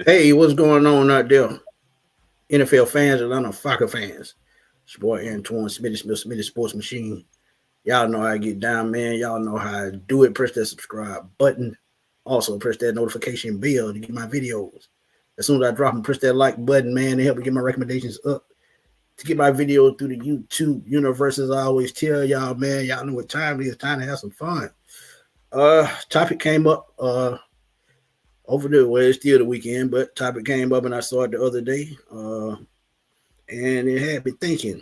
Hey, what's going on out there? NFL fans, Atlanta Falcons fans. It's your boy Antoine Smitty Sports Machine. Y'all know how I get down, man. Y'all know how I do it. Press that subscribe button. Also, press that notification bell to get my videos. As soon as I drop them, press that like button, man, to help me get my recommendations up. To get my video through the YouTube universe, as I always tell y'all, man, y'all know what time it is. Time to have some fun. Topic came up over the way. It's still the weekend, but topic came up and I saw it the other day. And it had me thinking.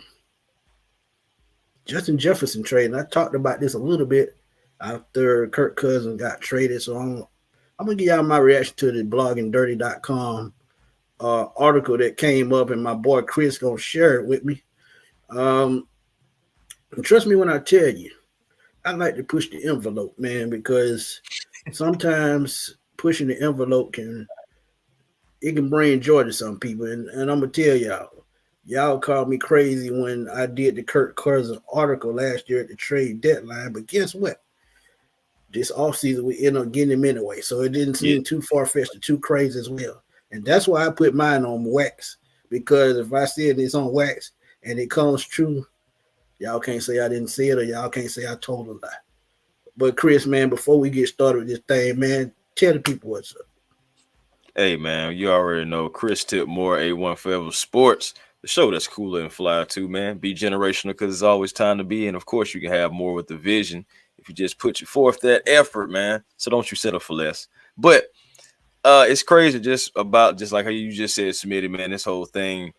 Justin Jefferson trade, and I talked about this a little bit after Kirk Cousins got traded. So I'm gonna give y'all my reaction to the bloggingdirty.com article that came up, and my boy Chris gonna share it with me. And trust me when I tell you, I like to push the envelope, man, because sometimes pushing the envelope can bring joy to some people. And I'm gonna tell y'all called me crazy when I did the Kirk Cousins article last year at the trade deadline. But guess what? This offseason we end up getting him anyway. So it didn't seem too far-fetched or too crazy as well. And that's why I put mine on wax. Because if I said it's on wax and it comes true, y'all can't say I didn't see it, or y'all can't say I told a lie. But Chris, man, before we get started with this thing, man, tell the people what's up. Hey, man, you already know Chris Tipmore, A1 Forever Sports, the show that's cooler and fly too, man. Be generational because it's always time to be. And, of course, you can have more with the vision if you just put forth that effort, man. So don't you settle for less. But it's crazy just like how you just said, Smitty, man, this whole thing.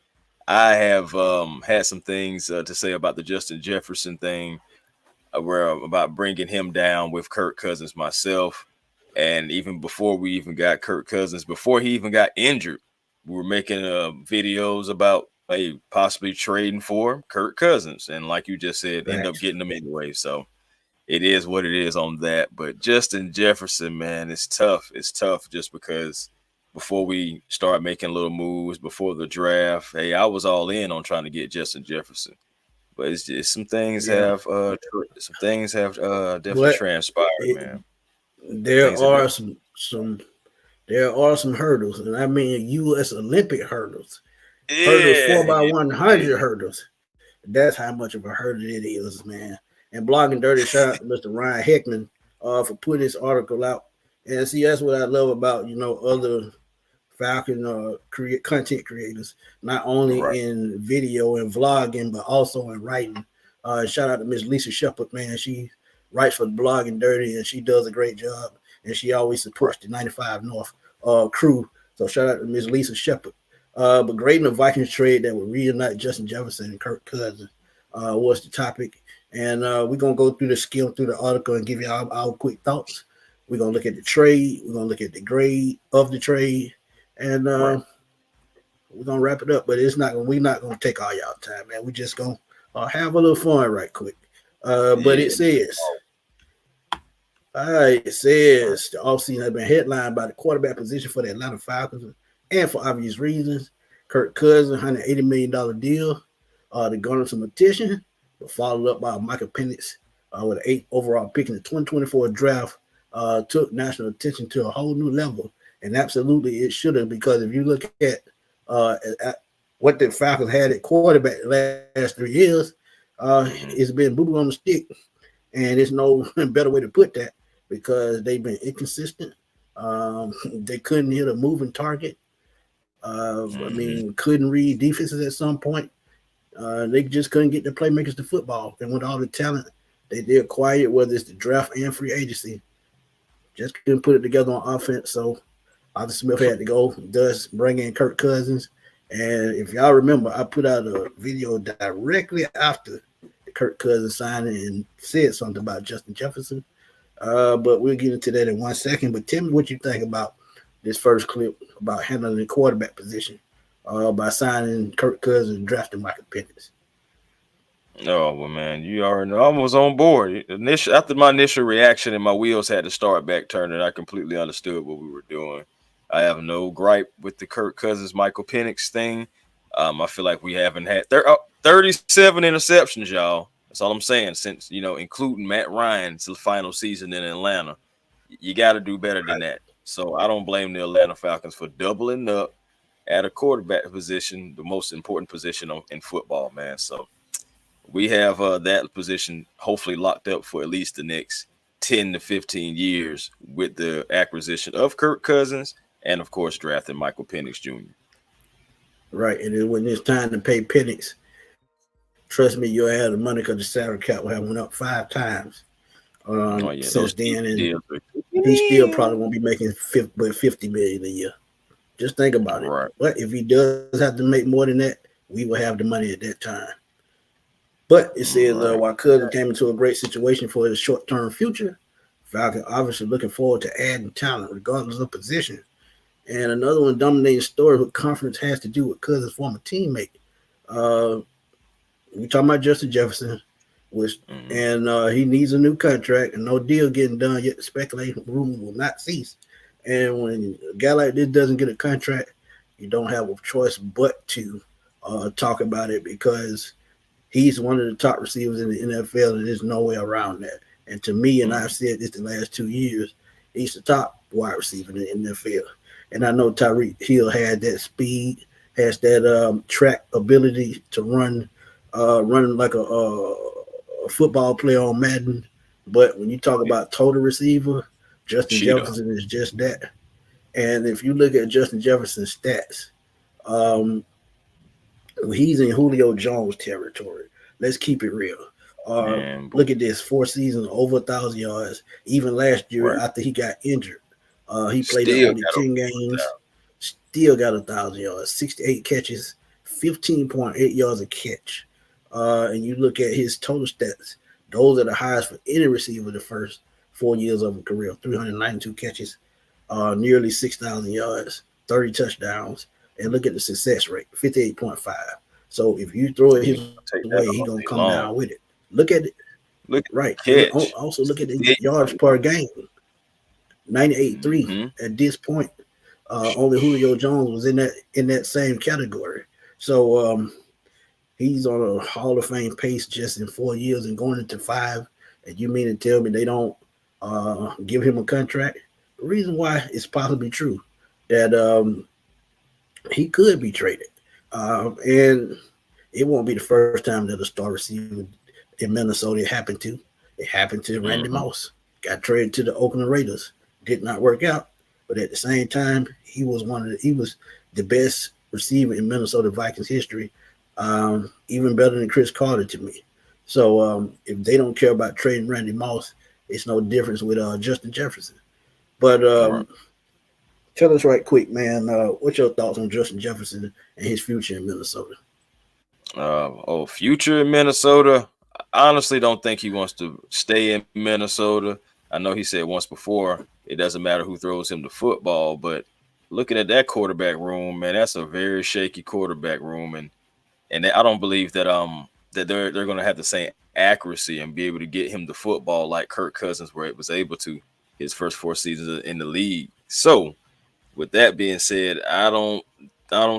I have had some things to say about the Justin Jefferson thing, where about bringing him down with Kirk Cousins myself. And even before we even got Kirk Cousins, before he even got injured, we were making videos about possibly trading for Kirk Cousins. And like you just said, end up getting them anyway. So it is what it is on that. But Justin Jefferson, man, it's tough. It's tough just because before we start making little moves before the draft, I was all in on trying to get Justin Jefferson. But it's just some things have definitely transpired, man. There are some hurdles, and I mean U.S. Olympic hurdles, hurdles 4x100 hurdles. That's how much of a hurdle it is, man. And Blogging Dirty, shout out to Mr. Ryan Heckman for putting this article out. And see, that's what I love about other Falcon content creators, not only in video and vlogging, but also in writing. Shout out to Miss Lisa Shepard, man. She writes for the Blog and Dirty, and she does a great job. And she always supports the 95 North crew. So shout out to Miss Lisa Shepard. But grading the Vikings trade that would reunite Justin Jefferson and Kirk Cousins was the topic. And we're going to go through the article and give you our quick thoughts. We're going to look at the trade. We're going to look at the grade of the trade. And we're going to wrap it up. But we're not going to take all y'all time, man. We're just going to have a little fun right quick. But it says the offseason has been headlined by the quarterback position for the Atlanta Falcons, and for obvious reasons. Kirk Cousins, $180 million deal to garner some attention, but followed up by Michael Penix with an 8th overall pick in the 2024 draft, took national attention to a whole new level. And absolutely it should have, because if you look at what the Falcons had at quarterback the last 3 years, it's been boo-boo on the stick. And there's no better way to put that, because they've been inconsistent. They couldn't hit a moving target. I mean, couldn't read defenses at some point. They just couldn't get the playmakers to football. And with all the talent they acquired, whether it's the draft and free agency, just couldn't put it together on offense. So Arthur Smith had to go, thus bring in Kirk Cousins. And if y'all remember, I put out a video directly after the Kirk Cousins signing and said something about Justin Jefferson. But we'll get into that in 1 second. But tell me what you think about this first clip about handling the quarterback position by signing Kirk Cousins and drafting Michael Penix. Oh, well, man, you already know I was on board. After my initial reaction and my wheels had to start back turning, I completely understood what we were doing. I have no gripe with the Kirk Cousins, Michael Penix thing. I feel like we haven't had 37 interceptions, y'all. That's all I'm saying, since, including Matt Ryan's final season in Atlanta. You got to do better than that. So I don't blame the Atlanta Falcons for doubling up at a quarterback position, the most important position in football, man. So we have that position hopefully locked up for at least the next 10 to 15 years with the acquisition of Kirk Cousins and, of course, drafting Michael Penix Jr. Right. And then when it's time to pay Penix, trust me, you'll have the money because the salary cap will have went up 5 times since then. And he still probably won't be making $50 million a year. Just think about it. Right. But if he does have to make more than that, we will have the money at that time. But it says while Cousins came into a great situation for his short-term future, Falcon obviously looking forward to adding talent regardless of position. And another one dominating story with confidence has to do with Cousins' former teammate. We talking about Justin Jefferson, and he needs a new contract, and no deal getting done yet. The speculation rumor will not cease. And when a guy like this doesn't get a contract, you don't have a choice but to talk about it because he's one of the top receivers in the NFL, and there's no way around that. And to me, and I've said this the last 2 years, he's the top wide receiver in the NFL. And I know Tyreek Hill had that speed, has that track ability to run like a football player on Madden. But when you talk about total receiver, Justin Jefferson is just that. And if you look at Justin Jefferson's stats, he's in Julio Jones territory. Let's keep it real. Look at this: 4 seasons, over 1,000 yards. Even last year, after he got injured, he played only 10 games. Still got 1,000 yards, 68 catches, 15.8 yards a catch. And you look at his total stats; those are the highest for any receiver the first 4 years of a career. 392 catches, nearly 6,000 yards, 30 touchdowns. And look at the success rate, 58.5. So if you throw it his way, he's going to come down with it. Look at it. Also look at the yards per game, 98.3 at this point. Only Julio Jones was in that same category. So he's on a Hall of Fame pace just in 4 years and going into 5. And you mean to tell me they don't give him a contract? The reason why is possibly true that he could be traded. And it won't be the first time that a star receiver in Minnesota happened to. It happened to Randy Moss. Got traded to the Oakland Raiders. Did not work out. But at the same time, he was the best receiver in Minnesota Vikings history, even better than Chris Carter to me. So if they don't care about trading Randy Moss, it's no difference with Justin Jefferson. But tell us right quick, man, what's your thoughts on Justin Jefferson and his future in Minnesota? Future in Minnesota? I honestly don't think he wants to stay in Minnesota. I know he said once before, it doesn't matter who throws him the football, but looking at that quarterback room, man, that's a very shaky quarterback room, and I don't believe that that they're going to have the same accuracy and be able to get him the football like Kirk Cousins was able to his first 4 seasons in the league. So, with that being said, I don't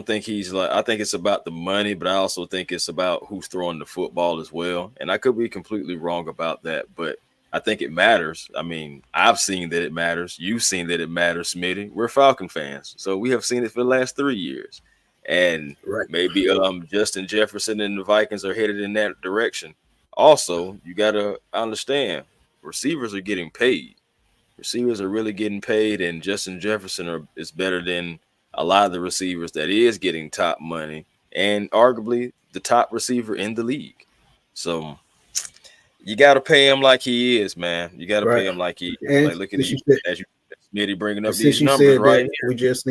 think I think it's about the money, but I also think it's about who's throwing the football as well. And I could be completely wrong about that, but I think it matters. I mean, I've seen that it matters. You've seen that it matters, Smitty. We're Falcon fans, so we have seen it for the last 3 years. And maybe Justin Jefferson and the Vikings are headed in that direction. Also, you got to understand, receivers are getting paid. Receivers are really getting paid, and Justin Jefferson is better than a lot of the receivers that is getting top money and arguably the top receiver in the league. So you got to pay him like he is, man. You got to pay him like he is. And like, look at you, as you Smitty bringing up these numbers right here. We just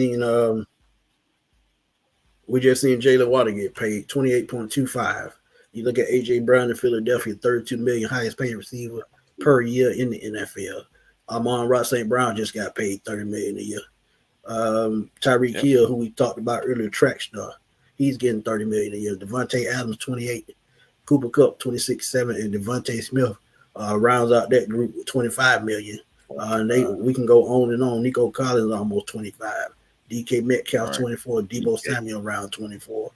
seen Jalen Water get paid $28.25. You look at AJ Brown in Philadelphia, $32 million, highest paid receiver per year in the NFL. Amon-Ra St. Brown just got paid $30 million a year. Tyreek Hill, who we talked about earlier, track star, he's getting $30 million a year. Devontae Adams, 28. Cooper Kupp, 26.7, and Devontae Smith rounds out that group with $25 million. We can go on and on. Nico Collins almost 25. DK Metcalf 24. Debo Samuel around 24.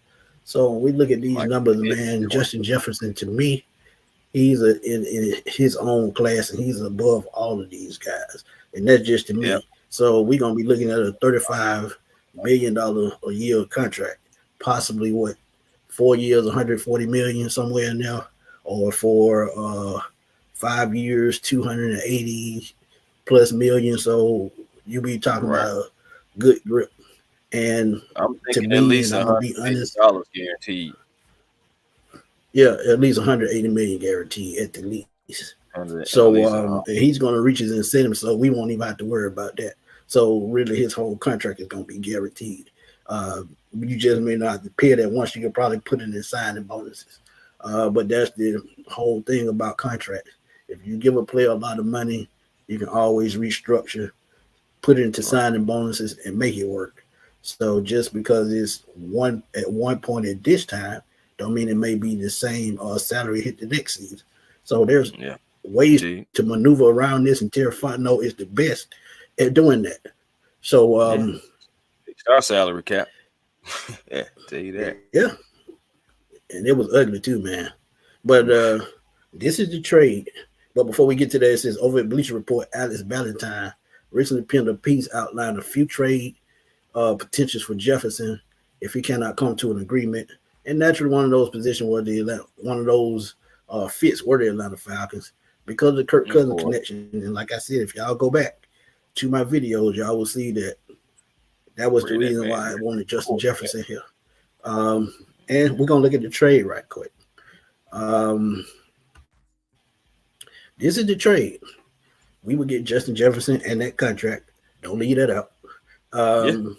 So when we look at these numbers, man, Justin Jefferson, to me, he's in his own class, and he's above all of these guys. And that's just to me. So we're gonna be looking at a $35 million a year contract, possibly what 4 years, 140 million somewhere in there, or for 5 years, 280 plus million. So you be talking Right. about a good grip. And I'm to thinking at me, least and a I'm gonna hundred be million honest, dollars guaranteed. yeah, at least 180 million guaranteed at the least. At So least a and hundred. he's going to reach his incentive, so we won't even have to worry about that. So really, his whole contract is going to be guaranteed. You just may not have to pay that once. You can probably put it in signing bonuses. But that's the whole thing about contracts. If you give a player a lot of money, you can always restructure, put it into Right. signing bonuses, and make it work. So just because it's one at one point at this time, don't mean it may be the same salary hit the next season. So there's Yeah. ways Indeed. to maneuver around this, and Terry Fontenot is the best at doing that. So Yeah. Fixed our salary cap. Yeah. Tell you that. yeah, and it was ugly too, man. But Oof. this is the trade. But before we get to that, it says over at Bleacher Report, Alex Valentine recently penned a piece outlining a few trade potentials for Jefferson if he cannot come to an agreement. And naturally, one of those positions were one of those fits were the Atlanta Falcons because of the Kirk Of Cousins course. connection. And like I said, if y'all go back to my videos, y'all will see that that was the Bring that reason man why I here. wanted Of Justin course. Jefferson here. And we're gonna look at the trade right quick. Um, this is the trade. We would get Justin Jefferson and that contract. Don't leave that out. Yeah. Um,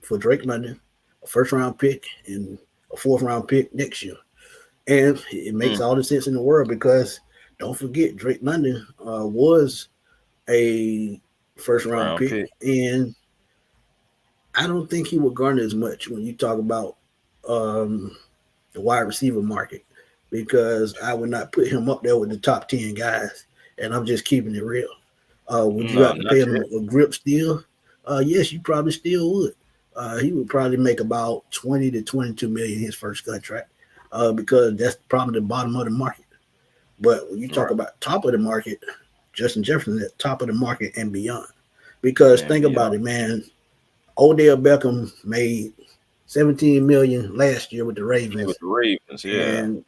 for Drake London, a first round pick and a fourth round pick next year. And it makes Mm. all the sense in the world because don't forget Drake London was a first First round round pick, pick. and I don't think he would garner as much when you talk about um, the wide receiver market because I would not put him up there with the top 10 guys. And I'm just keeping it real. Would you No, have to pay not him yet. a grip still? Yes, you probably still would. He would probably make about 20 to 22 million his first contract because that's probably the bottom of the market. But when you talk Right. about top of the market, Justin Jefferson is at top of the market and beyond. Because And think about beyond. it, man. Odell Beckham made 17 million last year with the Play with Ravens, the Ravens. Yeah. and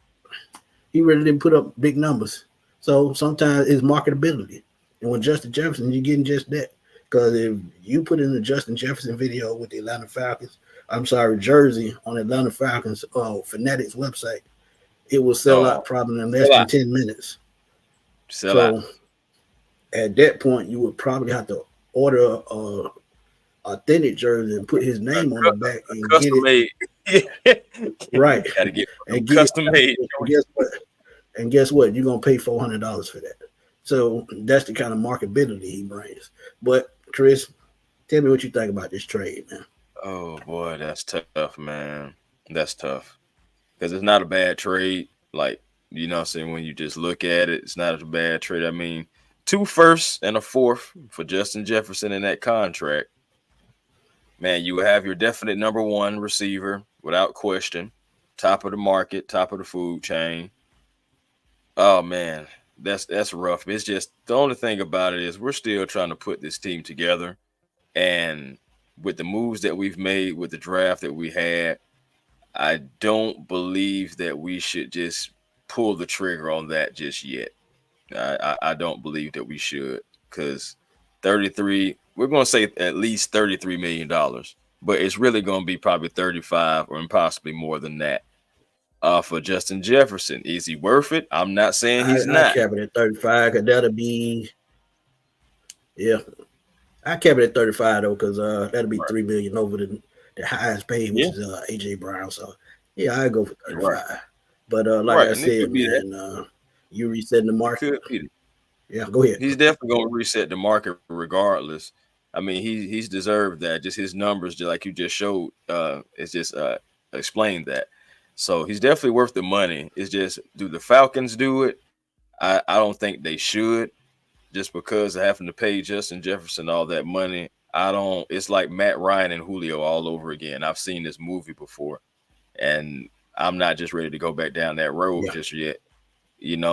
he really didn't put up big numbers. So sometimes it's marketability. And with Justin Jefferson, you're getting just that. Because if you put in the Justin Jefferson video with the Atlanta Falcons, I'm sorry, jersey on the Atlanta Falcons Fanatics website, it will sell Oh, out probably in less sell than out. 10 minutes. Sell out. So at that point, you would probably have to order a authentic jersey and put his A, name on the back and get custom it made. right Got to get them and get it. custom made. And guess what? And guess what? You're gonna pay $400 for that. So that's the kind of marketability he brings. But Chris, tell me what you think about this trade, man. Oh boy, that's tough, man. That's tough because it's not a bad trade. Like what I'm saying, when you just look at it, it's not a bad trade. I mean, two firsts and a fourth for Justin Jefferson in that contract. Man, you have your definite number one receiver without question, top of the market, top of the food chain. Oh man, that's rough. It's just the only thing about it is we're still trying to put this team together, and with the moves that we've made with the draft that we had, I don't believe that we should just pull the trigger on that just yet. I don't believe that we should because 33, we're going to say at least $33 million, but it's really going to be probably 35 or possibly more than that. For Justin Jefferson, is he worth it? I'm not saying he's I not. cap it at 35 because that'll be yeah. I cap it at 35 though because that'll be Right. 3 million over the highest paid, which Yeah, is AJ Brown. So yeah, I go for right, 35. But like right, I and it said, could be that. man, you resetting the It market. could be. Yeah, go ahead. He's definitely going to reset the market regardless. I mean, he's deserved that. Just his numbers, just like you just showed, it's just explained that. So he's definitely worth the money. It's just, do the Falcons do it? I don't think they should, just because of having to pay Justin Jefferson all that money. I don't. It's like Matt Ryan and Julio all over again. I've seen this movie before, and I'm not just ready to go back down that road Yeah. just yet.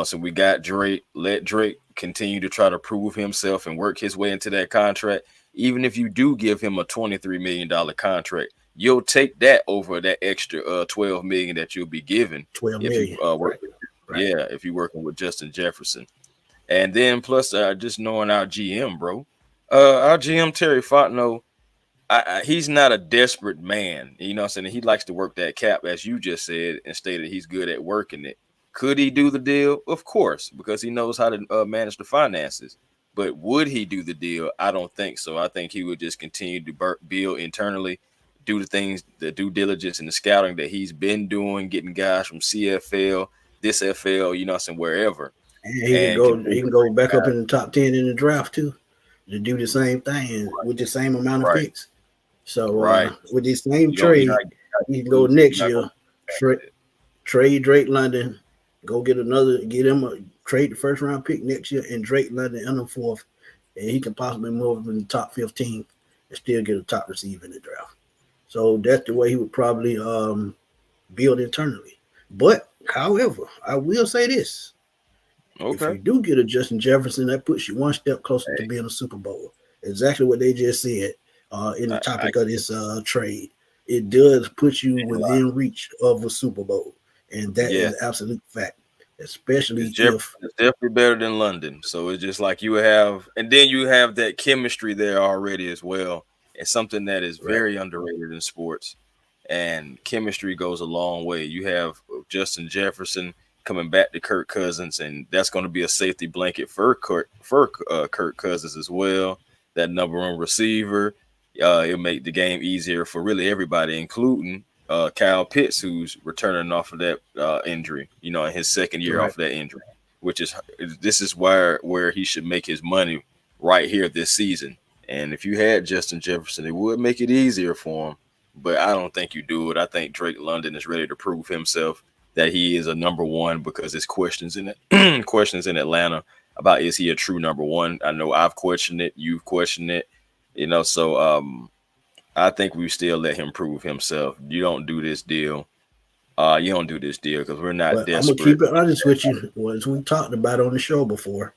So we got Drake. Let Drake continue to try to prove himself and work his way into that contract. Even if you do give him a $23 million contract, you'll take that over that extra $12 million that you'll be given 12 if you million. work. Right. Yeah, if you're working with Justin Jefferson. And then plus just knowing our GM, bro. Our GM Terry Fontenot, he's not a desperate man. You know what I'm saying? He likes to work that cap, as you just said, and stated he's good at working it. Could he do the deal? Of course, because he knows how to manage the finances. But would he do the deal? I don't think so. I think he would just continue to build internally, do the things, the due diligence and the scouting that he's been doing, getting guys from CFL, this FL, you know what I'm saying, wherever. And he can go back up in the top 10 in the draft too, to do the same thing with the same amount of picks. So with this same trade, he can go next year, trade Drake London, go get him a trade the first round pick next year, and Drake London in the fourth, and he can possibly move in the top 15 and still get a top receiver in the draft. So that's the way he would probably build internally. But however, I will say this. If you do get a Justin Jefferson, that puts you one step closer to being a Super Bowl. Exactly what they just said in the topic of this trade. It does put you within reach of a Super Bowl, and that is absolute fact. Especially it's definitely better than London. So it's just like you have, and then you have that chemistry there already as well. It's something that is very underrated in sports, and chemistry goes a long way. You have Justin Jefferson coming back to Kirk Cousins, and that's going to be a safety blanket for Kirk Cousins as well. That number one receiver, it'll make the game easier for really everybody, including Kyle Pitts, who's returning off of that injury, in his second year off that injury, this is where he should make his money right here this season. And if you had Justin Jefferson, it would make it easier for him, but I don't think you do it. I think Drake London is ready to prove himself that he is a number one, because there's questions in Atlanta about, is he a true number one? I know I've questioned it. You've questioned it, so I think we still let him prove himself. You don't do this deal. Because we're not desperate. I'm going to keep it honest with you. As we talked about on the show before,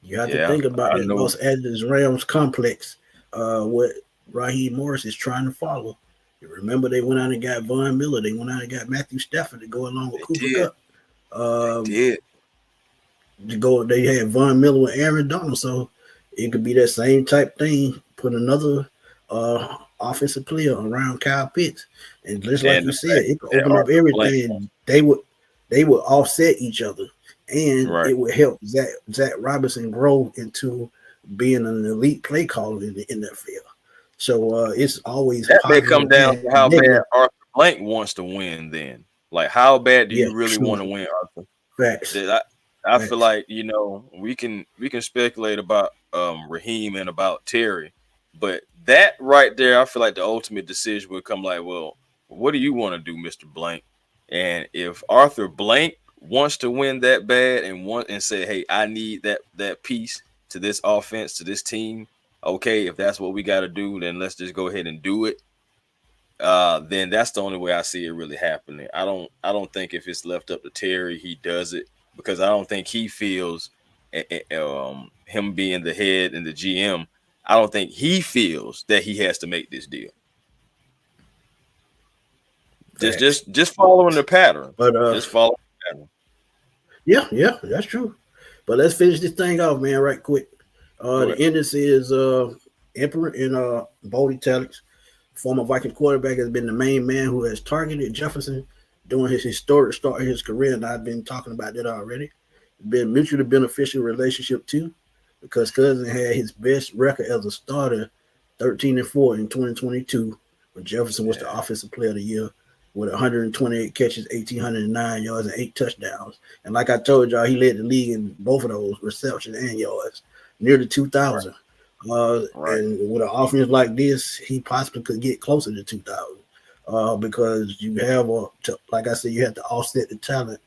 you have to think about that Los Angeles Rams complex, what Raheem Morris is trying to follow. You remember they went out and got Von Miller. They went out and got Matthew Stafford to go along with Cooper Kupp. They had Von Miller with Aaron Donald, so it could be that same type thing. Put another offensive player around Kyle Pitts, and just like you said, it could open up everything. They would offset each other, and it would help Zach Robinson grow into being an elite play caller in the NFL. So it's always that may come down to how bad Arthur Blank wants to win. Then, like, how bad do you really want to win, Arthur? Facts. I feel like we can speculate about Raheem and about Terry, but that right there, I feel like the ultimate decision would come like, well, what do you want to do, Mr. Blank? And if Arthur Blank wants to win that bad and say, hey, I need that piece to this offense, to this team. Okay, if that's what we got to do, then let's just go ahead and do it. Then that's the only way I see it really happening. I don't think if it's left up to Terry, he does it, because I don't think he feels him being the head and the GM. I don't think he feels that he has to make this deal. Just following the pattern. But just follow the pattern. Yeah, that's true. But let's finish this thing off, man, right quick. The index is Emperor in bold italics. Former Viking quarterback has been the main man who has targeted Jefferson during his historic start of his career, and I've been talking about that already. It's been mutually beneficial relationship too, because Cousins had his best record as a starter, 13-4 in 2022, when Jefferson was the offensive player of the year with 128 catches, 1,809 yards, and 8 touchdowns. And like I told y'all, he led the league in both of those, receptions and yards, nearly 2,000. And with an offense like this, he possibly could get closer to 2,000 because you have, like I said, you have to offset the talent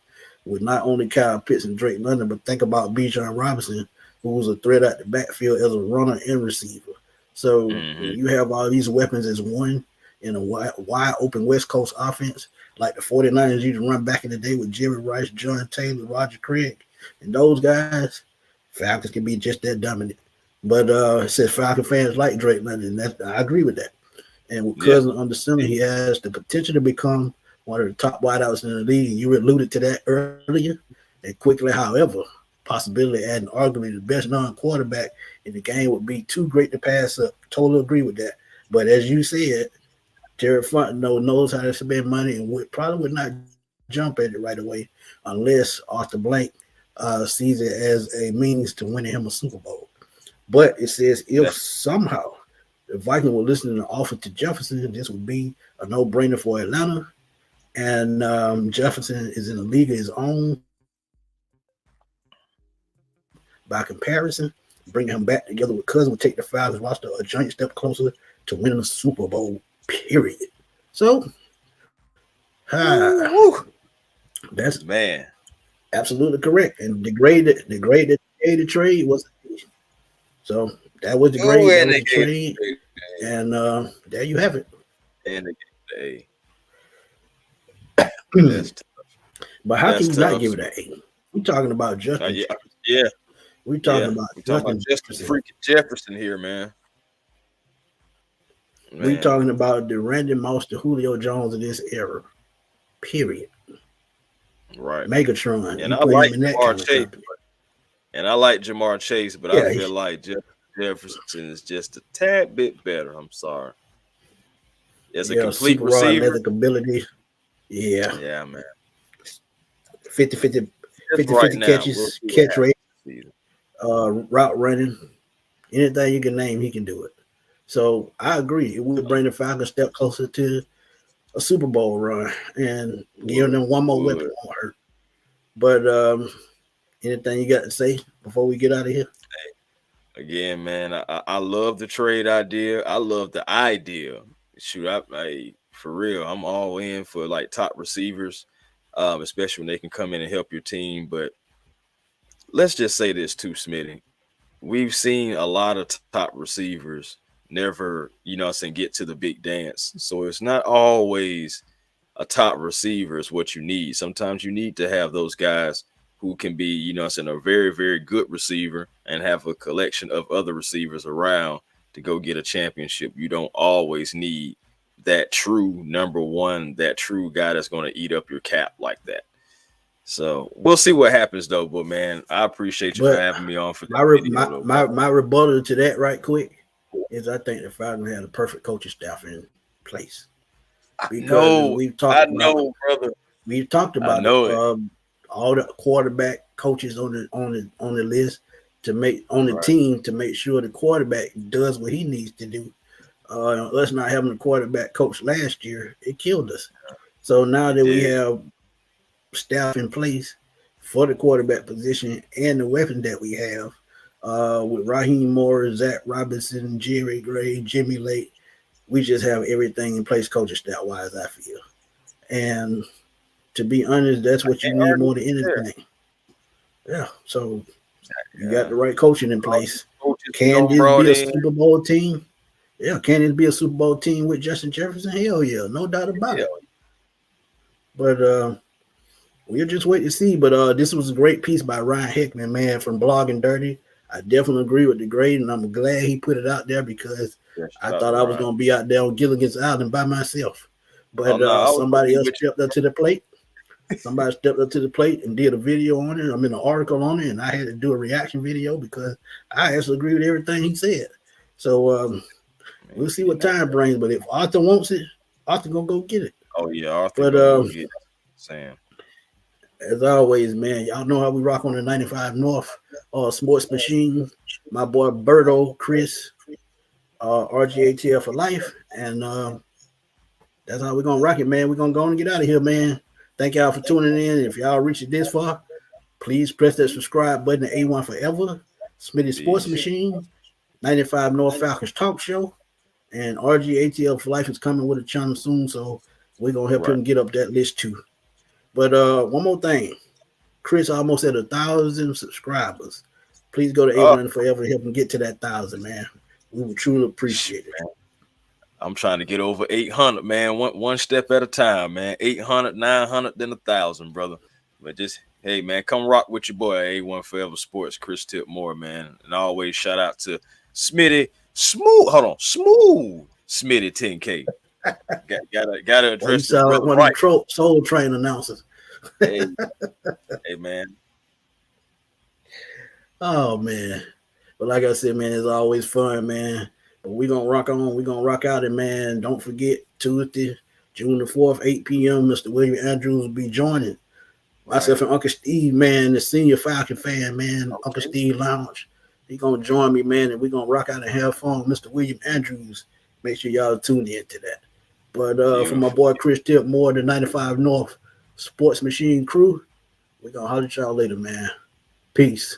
with not only Kyle Pitts and Drake London, but think about Bijan Robinson, who was a threat at the backfield as a runner and receiver. So you have all these weapons as one in a wide open West Coast offense. like the 49ers used to run back in the day with Jerry Rice, John Taylor, Roger Craig, and those guys. Falcons can be just that dominant. But it says Falcon fans like Drake London, and I agree with that. And with Cousin under center, he has the potential to become one of the top wideouts in the league. And you alluded to that earlier. And quickly, however, possibility adding arguably the best non-quarterback in the game would be too great to pass up. Totally agree with that. But as you said, Terry Fontenot knows how to spend money and probably would not jump at it right away unless Arthur Blank sees it as a means to winning him a Super Bowl. But it says if somehow the Vikings were listening to offer to Jefferson, this would be a no-brainer for Atlanta. And Jefferson is in a league of his own. By comparison, bringing him back together with Cousins would take the Falcons roster a giant step closer to winning the Super Bowl, period. So, that's man, absolutely correct. And the grade that the trade was, so that was the grade, that was the trade, and there you have it. And but how can you not give it an A? We're talking about Justin. Yeah. We're talking about Justin freaking Jefferson here, man. We're talking about the Randy Moss, the Julio Jones of this era. Period. Right. Megatron. And I like Jamar Chase. And I like Jamar Chase, but I feel like Jefferson is just a tad bit better. I'm sorry. As a complete receiver. Ability. Yeah. Yeah, man. 50 catches, catch rate, route running, anything you can name, he can do it. So I agree. It would bring the Falcons a step closer to a Super Bowl run and giving them one more weapon won't hurt. But anything you got to say before we get out of here? Again, man, I love the trade idea. I love the idea. Shoot, for real, I'm all in for like top receivers, especially when they can come in and help your team. But let's just say this too, Smitty. We've seen a lot of top receivers never, get to the big dance. So it's not always a top receiver is what you need. Sometimes you need to have those guys who can be, a very, very good receiver and have a collection of other receivers around to go get a championship. You don't always need that true number one, that true guy that's going to eat up your cap like that. So we'll see what happens, though. But man, I appreciate you for having me on for that my rebuttal to that, right quick, is I think the Falcons had a perfect coaching staff in place. Because we've talked brother. We've talked about all the quarterback coaches on the list to make on the team to make sure the quarterback does what he needs to do. Us not having a quarterback coach last year, it killed us. So now that we have staff in place for the quarterback position and the weapons that we have, with Raheem Morris, Zach Robinson, Jerry Gray, Jimmy Lake, we just have everything in place coaching staff wise, I feel. And to be honest, that's what you need more than anything. Yeah. So you got the right coaching in place. Can this be a Super Bowl team? Yeah. Can this be a Super Bowl team with Justin Jefferson? Hell yeah. No doubt about it. But we'll just wait to see. But this was a great piece by Ryan Hickman, man, from Blogging Dirty. I definitely agree with the grade, and I'm glad he put it out there because I thought I was going to be out there on Gilligan's Island by myself. But somebody else stepped up to the plate. Somebody stepped up to the plate and did a video on it. I'm in an article on it, and I had to do a reaction video because I actually agree with everything he said. So we'll see what time brings. But if Arthur wants it, Arthur going to go get it. Oh, yeah, Arthur going to get it. Sam. As always, man, y'all know how we rock on the 95 North Sports Machine. My boy Berto, Chris, RGATL for life. And that's how we're going to rock it, man. We're going to go and get out of here, man. Thank y'all for tuning in. If y'all reached it this far, please press that subscribe button at A1 Forever, Smitty Sports Machine, 95 North Falcons Talk Show, and RGATL for life is coming with a channel soon, so we're going to help him get up that list too. But one more thing. Chris almost at 1,000 subscribers. Please go to A1 Forever to help him get to that 1,000, man. We would truly appreciate it. I'm trying to get over 800, man. One step at a time, man. 800, 900, then 1,000, brother. But just, hey, man, come rock with your boy at A1 Forever Sports, Chris Tipmore, man. And always shout out to Smitty Smooth. Hold on, Smooth Smitty 10K. Gotta Well, you address this sound like brother one right. of the Soul Train announcers. Hey, hey, man. Oh man. But like I said, man, it's always fun, man. But we're gonna rock on, we're gonna rock out, and man, don't forget Tuesday, June the 4th, 8 p.m. Mr. William Andrews will be joining myself and Uncle Steve, man, the senior Falcon fan, man, Okay. Uncle Steve Lounge. He gonna join me, man, and we're gonna rock out and have fun with Mr. William Andrews. Make sure y'all tune in to that. But for my boy Chris Tipmore, the 95 North Sports Machine crew, we're gonna holler at y'all later, man. Peace.